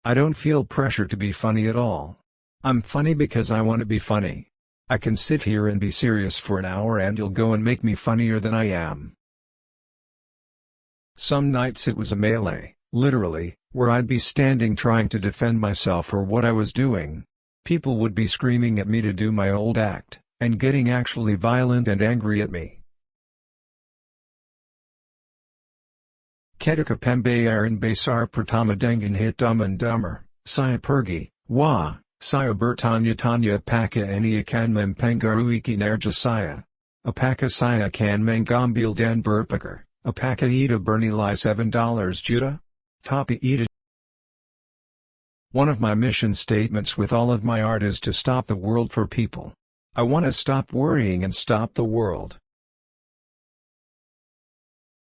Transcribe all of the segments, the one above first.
I don't feel pressure to be funny at all. I'm funny because I want to be funny. I can sit here and be serious for an hour and you'll go and make me funnier than I am. Some nights it was a melee, literally, where I'd be standing trying to defend myself for what I was doing. People would be screaming at me to do my old act, and getting actually violent and angry at me. Ketika pembayaran besar pertama dengan hit Dumb and Dumber, saya pergi, wah, saya bertanya-tanya apakah ini akan mempengaruhi kinerja saya. Apakah saya akan mengambil dan berpikir, apakah itu bernilai $7 juta? Tapi itu. One of my mission statements with all of my art is to stop the world for people. I want to stop worrying and stop the world.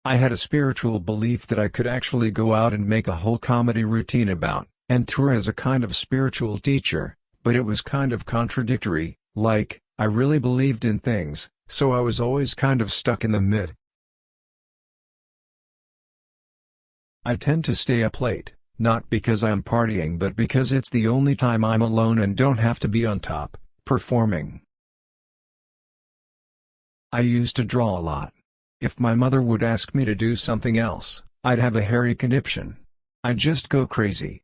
I had a spiritual belief that I could actually go out and make a whole comedy routine about, and tour as a kind of spiritual teacher, but it was kind of contradictory, like, I really believed in things, so I was always kind of stuck in the mid. I tend to stay up late, not because I'm partying but because it's the only time I'm alone and don't have to be on top, performing. I used to draw a lot. If my mother would ask me to do something else, I'd have a hairy conniption. I'd just go crazy.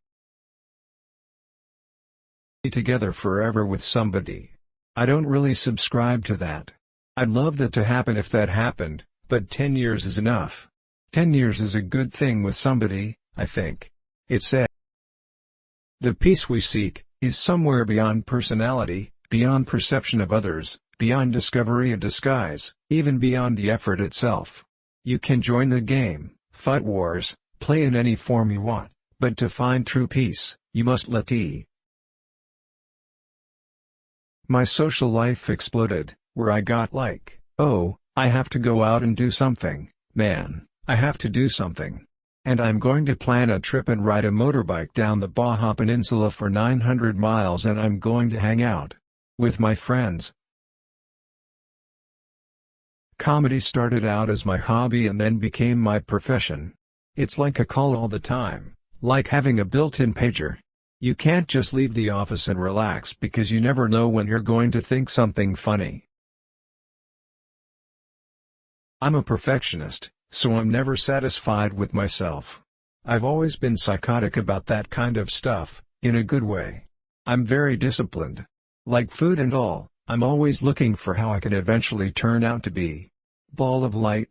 Be together forever with somebody. I don't really subscribe to that. I'd love that to happen if that happened, but 10 years is enough. 10 years is a good thing with somebody, I think. It said, the peace we seek is somewhere beyond personality, beyond perception of others, beyond discovery and disguise, even beyond the effort itself. You can join the game, fight wars, play in any form you want, but to find true peace, you must let be. My social life exploded, where I got like, oh, I have to go out and do something, man, I have to do something. And I'm going to plan a trip and ride a motorbike down the Baja Peninsula for 900 miles and I'm going to hang out with my friends. Comedy started out as my hobby and then became my profession. It's like a call all the time, like having a built-in pager. You can't just leave the office and relax because you never know when you're going to think something funny. I'm a perfectionist, so I'm never satisfied with myself. I've always been psychotic about that kind of stuff, in a good way. I'm very disciplined. Like food and all, I'm always looking for how I can eventually turn out to be. Ball of light.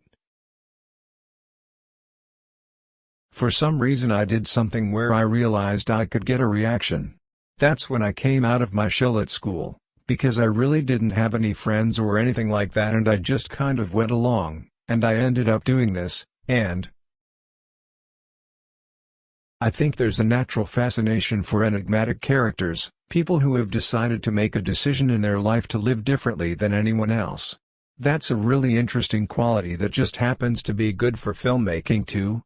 For some reason I did something where I realized I could get a reaction. That's when I came out of my shell at school, because I really didn't have any friends or anything like that and I just kind of went along, and I ended up doing this, and I think there's a natural fascination for enigmatic characters, people who have decided to make a decision in their life to live differently than anyone else. That's a really interesting quality that just happens to be good for filmmaking too.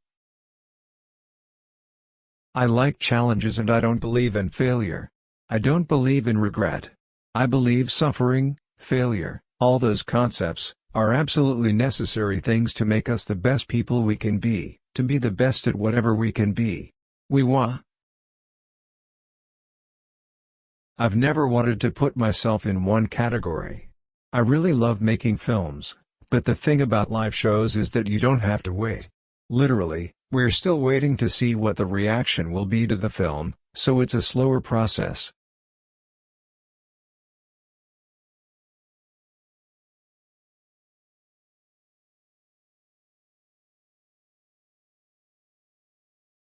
I like challenges and I don't believe in failure. I don't believe in regret. I believe suffering, failure, all those concepts, are absolutely necessary things to make us the best people we can be, to be the best at whatever we can be. I've never wanted to put myself in one category. I really love making films, but the thing about live shows is that you don't have to wait. Literally, we're still waiting to see what the reaction will be to the film, so it's a slower process.